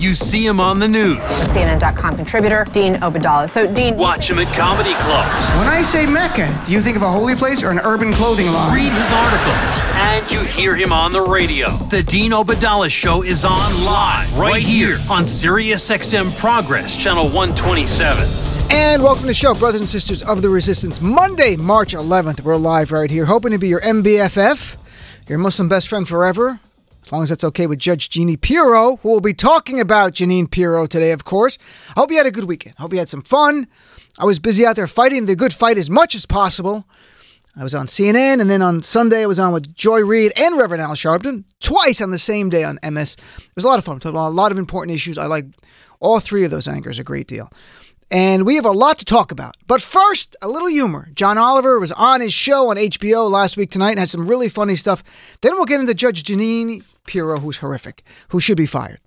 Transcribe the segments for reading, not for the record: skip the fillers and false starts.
You see him on the news. CNN.com contributor, Dean Obeidallah. So, Dean... Watch him at comedy clubs. When I say Mecca, do you think of a holy place or an urban clothing line? Read his articles. And you hear him on the radio. The Dean Obeidallah Show is on live right here on SiriusXM Progress, Channel 127. And welcome to the show, brothers and sisters of the Resistance. Monday, March 11th, we're live right here, hoping to be your MBFF, your Muslim best friend forever, as long as that's okay with Judge Jeannie Pirro, who will be talking about Jeannie Pirro today, of course. I hope you had a good weekend. I hope you had some fun. I was busy out there fighting the good fight as much as possible. I was on CNN, and then on Sunday I was on with Joy Reid and Reverend Al Sharpton, twice on the same day on MS. It was a lot of fun. We talked about a lot of important issues. I like all three of those anchors a great deal. And we have a lot to talk about. But first, a little humor. John Oliver was on his show on HBO last week tonight and had some really funny stuff. Then we'll get into Judge Jeannie Pirro, who's horrific, who should be fired.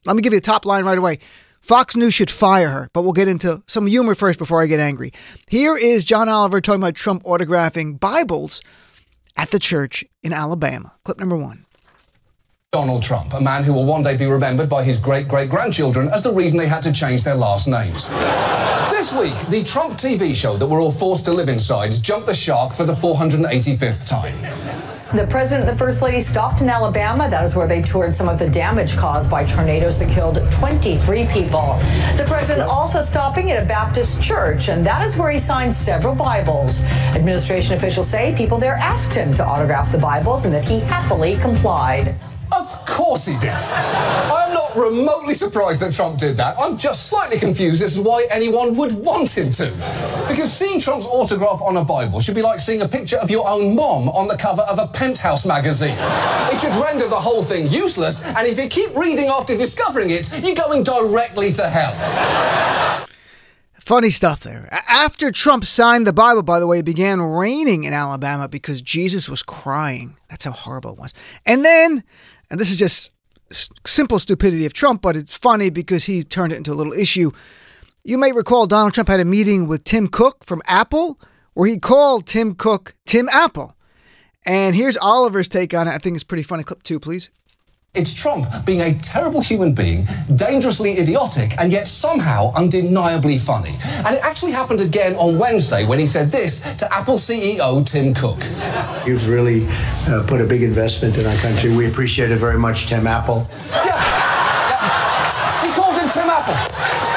Let me give you the top line right away. Fox News should fire her, but we'll get into some humor first before I get angry. Here is John Oliver talking about Trump autographing Bibles at the church in Alabama. Clip number one. Donald Trump, a man who will one day be remembered by his great-great-grandchildren as the reason they had to change their last names. This week, the Trump TV show that we're all forced to live inside jumped the shark for the 485th time. The president and the first lady stopped in Alabama. That is where they toured some of the damage caused by tornadoes that killed 23 people. The president also stopping at a Baptist church, and that is where he signed several Bibles. Administration officials say people there asked him to autograph the Bibles and that he happily complied. Of course he did. I'm not remotely surprised that Trump did that. I'm just slightly confused as to why anyone would want him to. Because seeing Trump's autograph on a Bible should be like seeing a picture of your own mom on the cover of a Penthouse magazine. It should render the whole thing useless, and if you keep reading after discovering it, you're going directly to hell. Funny stuff there. After Trump signed the Bible, by the way, it began raining in Alabama because Jesus was crying. That's how horrible it was. And then, and this is just simple stupidity of Trump, but it's funny because he turned it into a little issue. You may recall Donald Trump had a meeting with Tim Cook from Apple where he called Tim Cook Tim Apple. And here's Oliver's take on it. I think it's pretty funny. Clip two, please. It's Trump being a terrible human being, dangerously idiotic, and yet somehow undeniably funny. And it actually happened again on Wednesday when he said this to Apple CEO Tim Cook. You've really put a big investment in our country. We appreciate it very much, Tim Apple. Yeah. He called him Tim Apple.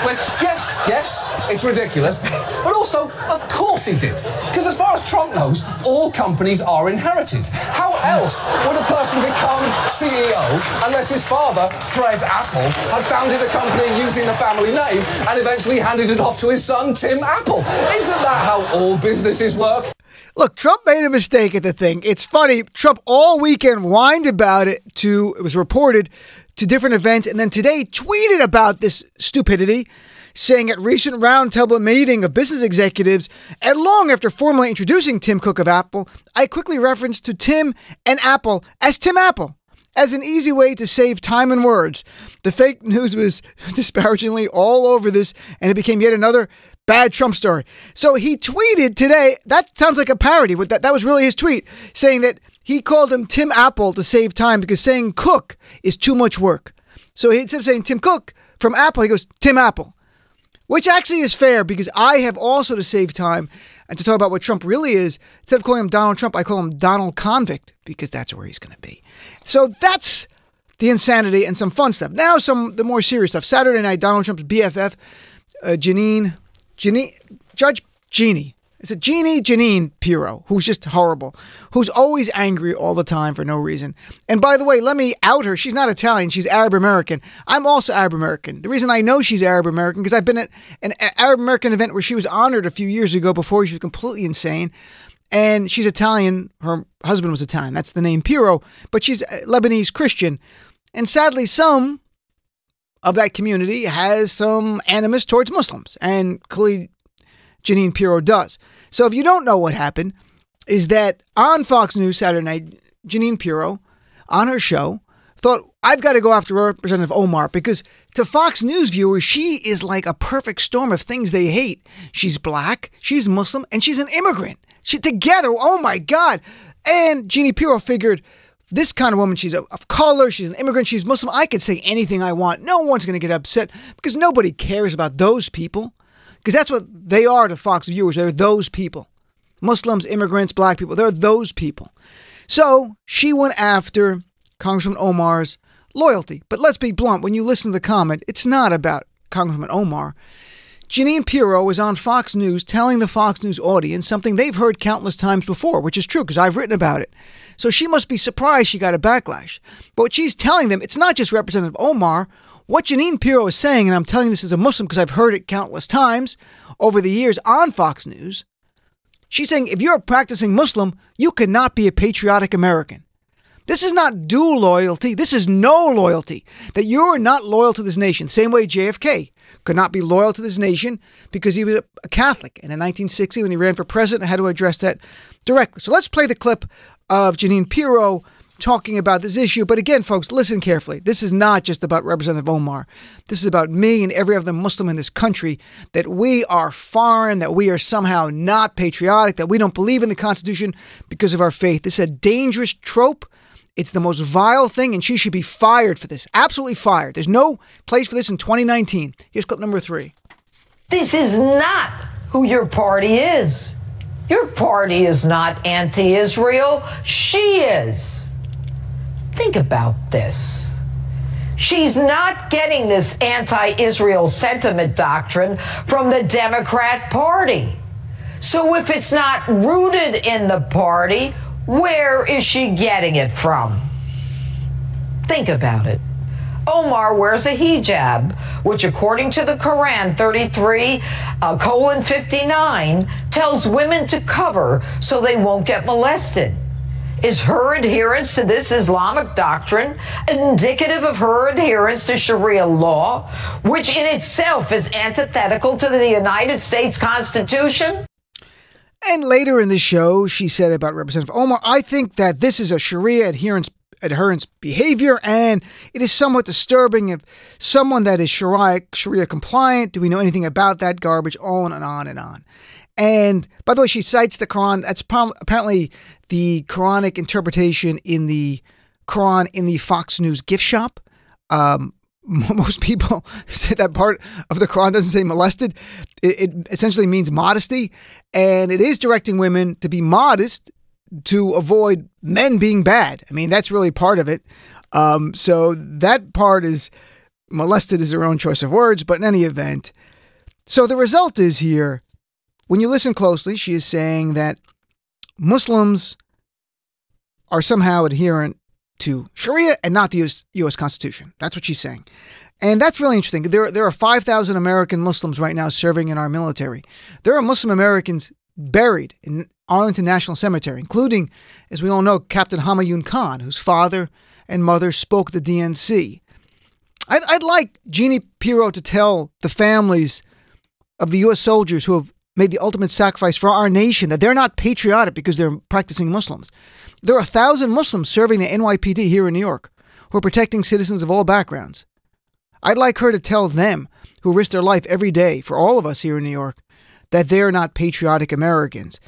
Which, yes, it's ridiculous. But also, of course he did. Because as far as Trump knows, all companies are inherited. How else would a person become CEO unless his father, Fred Apple, had founded a company using the family name and eventually handed it off to his son, Tim Apple? Isn't that how all businesses work? Look, Trump made a mistake at the thing. It's funny. Trump all weekend whined about it it was reported to different events, and then today tweeted about this stupidity, saying at recent roundtable meeting of business executives, and long after formally introducing Tim Cook of Apple, I quickly referenced to Tim and Apple as Tim Apple, as an easy way to save time and words. The fake news was disparagingly all over this, and it became yet another bad Trump story. So he tweeted today, that sounds like a parody, but that was really his tweet, saying that he called him Tim Apple to save time because saying Cook is too much work. So instead of saying Tim Cook from Apple, he goes Tim Apple, which actually is fair because I have also, to save time and to talk about what Trump really is, instead of calling him Donald Trump, I call him Donald Convict because that's where he's going to be. So that's the insanity and some fun stuff. Now the more serious stuff. Saturday night, Donald Trump's BFF, Judge Jeannie. It's a Jeannie Pirro, who's just horrible, who's always angry all the time for no reason. And by the way, let me out her. She's not Italian. She's Arab American. I'm also Arab American. The reason I know she's Arab American because I've been at an Arab American event where she was honored a few years ago before she was completely insane. And she's Italian. Her husband was Italian. That's the name Pirro. But she's Lebanese Christian. And sadly, some of that community has some animus towards Muslims. And clearly, Jeannie Pirro does. So if you don't know what happened, is that on Fox News Saturday night, Jeannie Pirro, on her show, thought, I've got to go after Representative Omar because to Fox News viewers, she is like a perfect storm of things they hate. She's black, she's Muslim, and she's an immigrant. Together, oh my God. And Jeannie Pirro figured this kind of woman, she's of color, she's an immigrant, she's Muslim. I could say anything I want. No one's going to get upset because nobody cares about those people. Because that's what they are to Fox viewers. They're those people. Muslims, immigrants, black people. They're those people. So she went after Congressman Omar's loyalty. But let's be blunt. When you listen to the comment, it's not about Congressman Omar. Jeannie Pirro is on Fox News telling the Fox News audience something they've heard countless times before, which is true because I've written about it. So she must be surprised she got a backlash. But what she's telling them, it's not just Representative Omar. What Jeannie Pirro is saying, and I'm telling this as a Muslim because I've heard it countless times over the years on Fox News, she's saying if you're a practicing Muslim, you cannot be a patriotic American. This is not dual loyalty. This is no loyalty. That you're not loyal to this nation. Same way JFK could not be loyal to this nation because he was a Catholic. And in 1960, when he ran for president, I had to address that directly. So let's play the clip of Jeannie Pirro talking about this issue. But again, folks, listen carefully. This is not just about Representative Omar. This is about me and every other Muslim in this country, that we are foreign, that we are somehow not patriotic, that we don't believe in the Constitution because of our faith. This is a dangerous trope. It's the most vile thing, and she should be fired for this. Absolutely fired. There's no place for this in 2019. Here's clip number 3. This is not who your party is. Your party is not anti-Israel. She is. Think about this. She's not getting this anti-Israel sentiment doctrine from the Democrat Party. So if it's not rooted in the party, where is she getting it from? Think about it. Omar wears a hijab, which according to the Quran 33:59 tells women to cover so they won't get molested. Is her adherence to this Islamic doctrine indicative of her adherence to Sharia law, which in itself is antithetical to the United States Constitution? And later in the show, she said about Representative Omar, I think that this is a Sharia adherence behavior, and it is somewhat disturbing if someone that is Sharia compliant, do we know anything about that garbage, on and on and on. And by the way, she cites the Quran. That's apparently the Quranic interpretation in the Quran in the Fox News gift shop. Most people say that part of the Quran doesn't say molested. It essentially means modesty. And it is directing women to be modest to avoid men being bad. I mean, that's really part of it. So that part is molested is their own choice of words. But in any event, so the result is here, when you listen closely, she is saying that Muslims are somehow adherent to Sharia and not the U.S. Constitution. That's what she's saying. And that's really interesting. There are 5,000 American Muslims right now serving in our military. There are Muslim Americans buried in Arlington National Cemetery, including, as we all know, Captain Humayun Khan, whose father and mother spoke the DNC. I'd like Jeannie Pirro to tell the families of the U.S. soldiers who have made the ultimate sacrifice for our nation that they're not patriotic because they're practicing Muslims. There are 1,000 Muslims serving the NYPD here in New York who are protecting citizens of all backgrounds. I'd like her to tell them, who risk their life every day for all of us here in New York, that they're not patriotic Americans.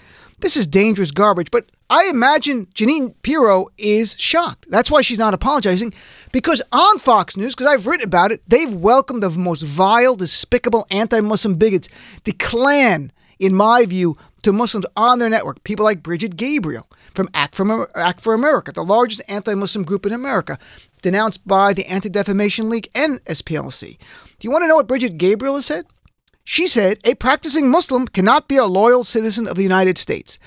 This is dangerous garbage, but I imagine Jeannie Pirro is shocked. That's why she's not apologizing, because on Fox News, because I've written about it, they've welcomed the most vile, despicable anti-Muslim bigots, the Klan, in my view, to Muslims on their network. People like Bridget Gabriel from Act for America, the largest anti-Muslim group in America, denounced by the Anti-Defamation League and SPLC. Do you want to know what Bridget Gabriel has said? She said, a practicing Muslim cannot be a loyal citizen of the United States.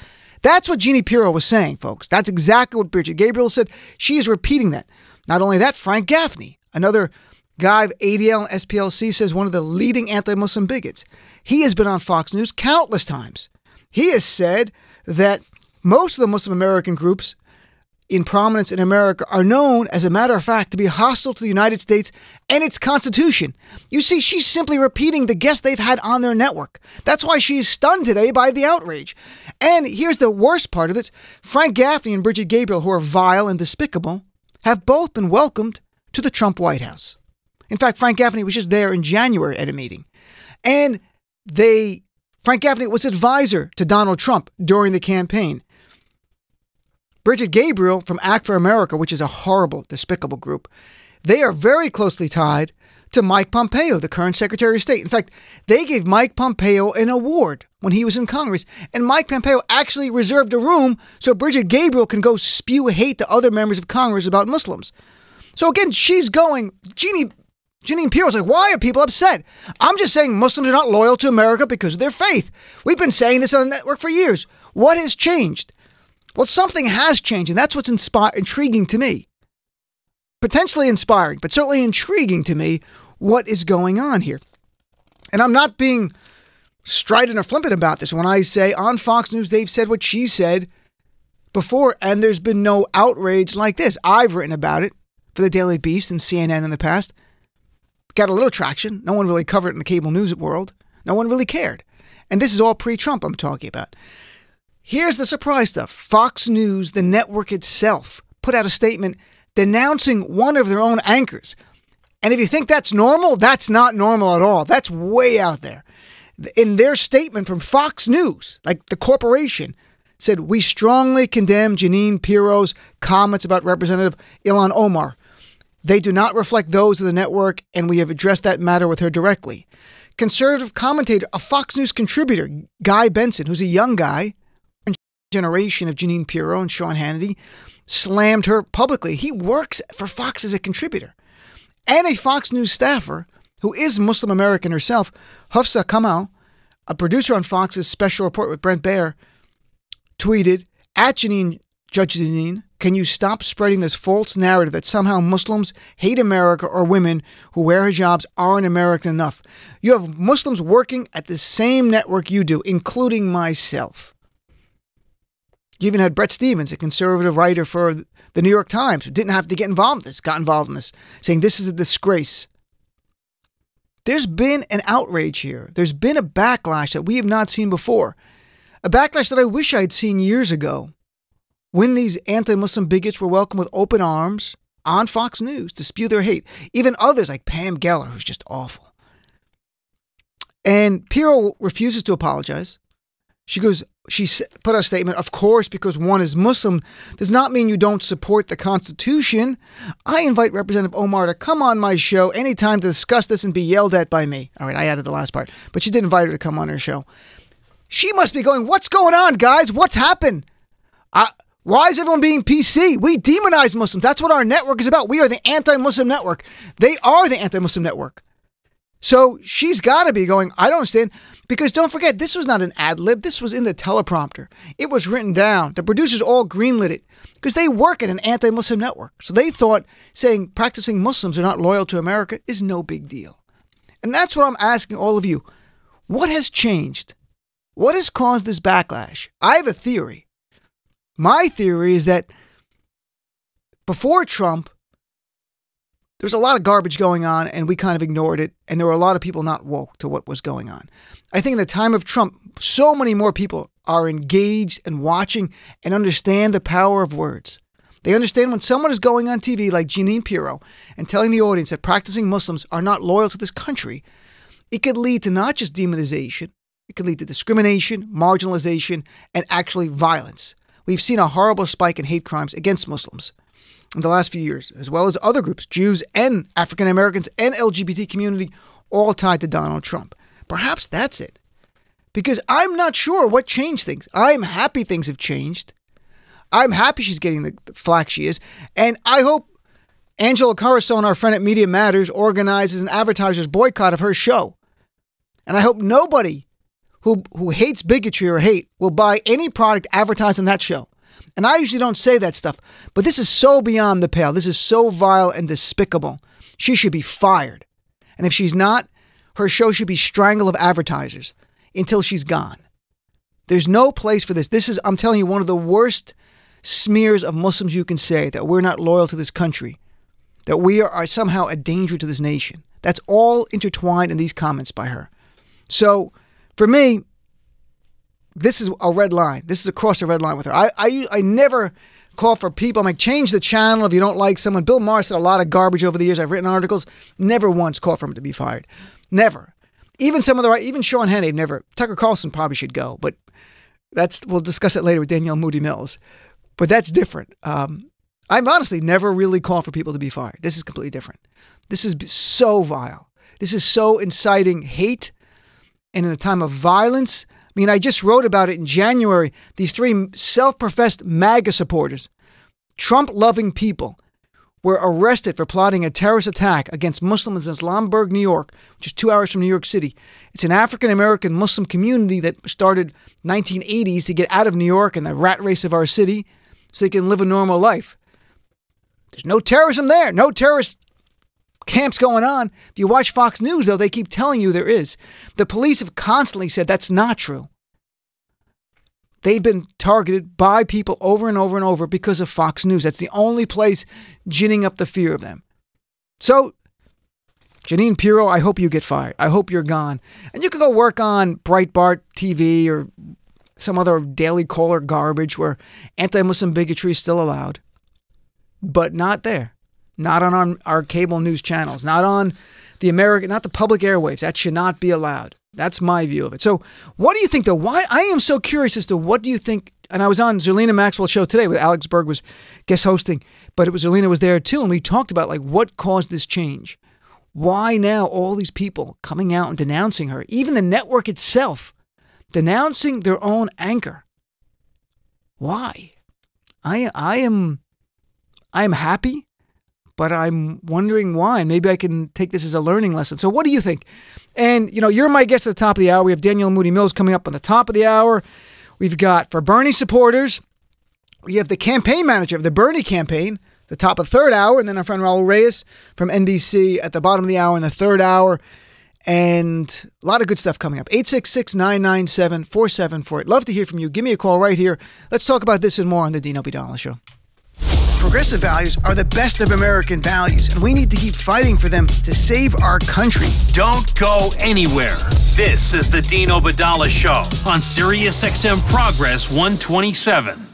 That's what Jeannie Pirro was saying, folks. That's exactly what Bridget Gabriel said. She is repeating that. Not only that, Frank Gaffney, another guy of ADL and SPLC, says one of the leading anti-Muslim bigots. He has been on Fox News countless times. He has said that most of the Muslim American groups in prominence in America are known, as a matter of fact, to be hostile to the United States and its Constitution. You see, she's simply repeating the guests they've had on their network. That's why she's stunned today by the outrage. And here's the worst part of this. Frank Gaffney and Bridget Gabriel, who are vile and despicable, have both been welcomed to the Trump White House. In fact, Frank Gaffney was just there in January at a meeting. And Frank Gaffney was advisor to Donald Trump during the campaign. Bridget Gabriel from Act for America, which is a horrible, despicable group, they are very closely tied to Mike Pompeo, the current Secretary of State. In fact, they gave Mike Pompeo an award when he was in Congress, and Mike Pompeo actually reserved a room so Bridget Gabriel can go spew hate to other members of Congress about Muslims. So again, she's going, Jeannie Pirro's like, why are people upset? I'm just saying Muslims are not loyal to America because of their faith. We've been saying this on the network for years. What has changed? Well, something has changed, and that's what's intriguing to me. Potentially inspiring, but certainly intriguing to me what is going on here. And I'm not being strident or flippant about this when I say on Fox News they've said what she said before, and there's been no outrage like this. I've written about it for the Daily Beast and CNN in the past. Got a little traction. No one really covered it in the cable news world. No one really cared. And this is all pre-Trump I'm talking about. Here's the surprise stuff. Fox News, the network itself, put out a statement denouncing one of their own anchors. And if you think that's normal, that's not normal at all. That's way out there. In their statement from Fox News, like the corporation, said, we strongly condemn Jeannie Pirro's comments about Representative Ilhan Omar. They do not reflect those of the network, and we have addressed that matter with her directly. Conservative commentator, a Fox News contributor, Guy Benson, who's a young guy, generation of Jeannie Pirro and Sean Hannity, slammed her publicly. He works for Fox as a contributor. And a Fox News staffer who is Muslim American herself, Hafsa Kamal, a producer on Fox's Special Report with Brent Baer, tweeted, at Judge Jeanine, can you stop spreading this false narrative that somehow Muslims hate America or women who wear hijabs aren't American enough? You have Muslims working at the same network you do, including myself. You even had Bret Stephens, a conservative writer for the New York Times, who didn't have to get involved in this, got involved in this, saying this is a disgrace. There's been an outrage here. There's been a backlash that we have not seen before. A backlash that I wish I'd seen years ago, when these anti-Muslim bigots were welcomed with open arms on Fox News to spew their hate. Even others like Pam Geller, who's just awful. And Pirro refuses to apologize. She put out a statement, of course, because one is Muslim does not mean you don't support the Constitution. I invite Representative Omar to come on my show anytime to discuss this and be yelled at by me. All right, I added the last part, but she did invite her to come on her show. She must be going, what's going on, guys? What's happened? Why is everyone being PC? We demonize Muslims. That's what our network is about. We are the anti-Muslim network. They are the anti-Muslim network. So she's got to be going, I don't understand. Because don't forget, this was not an ad lib. This was in the teleprompter. It was written down. The producers all greenlit it because they work at an anti-Muslim network. So they thought saying practicing Muslims are not loyal to America is no big deal. And that's what I'm asking all of you. What has changed? What has caused this backlash? I have a theory. My theory is that before Trump, there was a lot of garbage going on and we kind of ignored it. And there were a lot of people not woke to what was going on. I think in the time of Trump, so many more people are engaged and watching and understand the power of words. They understand when someone is going on TV like Jeannie Pirro and telling the audience that practicing Muslims are not loyal to this country, it could lead to not just demonization, it could lead to discrimination, marginalization, and actually violence. We've seen a horrible spike in hate crimes against Muslims in the last few years, as well as other groups, Jews and African Americans and LGBT community, all tied to Donald Trump. Perhaps that's it. Because I'm not sure what changed things. I'm happy things have changed. I'm happy she's getting the flack she is. And I hope Angela Carusone, our friend at Media Matters, organizes an advertiser's boycott of her show. And I hope nobody who hates bigotry or hate will buy any product advertised on that show. And I usually don't say that stuff, but this is so beyond the pale. This is so vile and despicable. She should be fired. And if she's not, her show should be strangled of advertisers until she's gone. There's no place for this. This is, I'm telling you, one of the worst smears of Muslims you can say, that we're not loyal to this country, that we are somehow a danger to this nation. That's all intertwined in these comments by her. So for me, this is a red line. This is across a red line with her. I never call for people. I'm like, change the channel if you don't like someone. Bill Maher said a lot of garbage over the years. I've written articles. Never once called for him to be fired. Never. Even some of the right, even Sean Hannity, never. Tucker Carlson probably should go, but we'll discuss it later with Danielle Moody Mills. But that's different. I've honestly never really called for people to be fired. This is completely different. This is so vile. This is so inciting hate. And in a time of violence, I mean, I just wrote about it in January. These 3 self-professed MAGA supporters, Trump-loving people, were arrested for plotting a terrorist attack against Muslims in Islamburg, New York, which is 2 hours from New York City. It's an African-American Muslim community that started 1980s to get out of New York and the rat race of our city so they can live a normal life. There's no terrorism there, no terrorist camps going on. If you watch Fox News, though, they keep telling you there is. The police have constantly said that's not true. They've been targeted by people over and over and over because of Fox News. That's the only place ginning up the fear of them. So, Jeannie Pirro, I hope you get fired. I hope you're gone. And you can go work on Breitbart TV or some other Daily Caller garbage where anti-Muslim bigotry is still allowed. But not there. Not on our cable news channels. Not on not the public airwaves. That should not be allowed. That's my view of it. So what do you think, though? Why? I am so curious as to what do you think, and I was on Zerlina Maxwell's show today with Alex Berg was guest hosting, but Zerlina was there too, and we talked about like what caused this change. Why now all these people coming out and denouncing her, even the network itself, denouncing their own anchor. Why? I am happy, but I'm wondering why. Maybe I can take this as a learning lesson. So what do you think? And, you're my guest at the top of the hour. We have Danielle Moody Mills coming up on the top of the hour. We've got, for Bernie supporters, we have the campaign manager of the Bernie campaign, the top of the third hour, and then our friend Raul Reyes from NBC at the bottom of the hour in the third hour. And a lot of good stuff coming up. 866-997-4748. Love to hear from you. Give me a call right here. Let's talk about this and more on the Dean Obeidallah Show. Progressive values are the best of American values, and we need to keep fighting for them to save our country. Don't go anywhere. This is the Dean Obeidallah Show on Sirius XM Progress 127.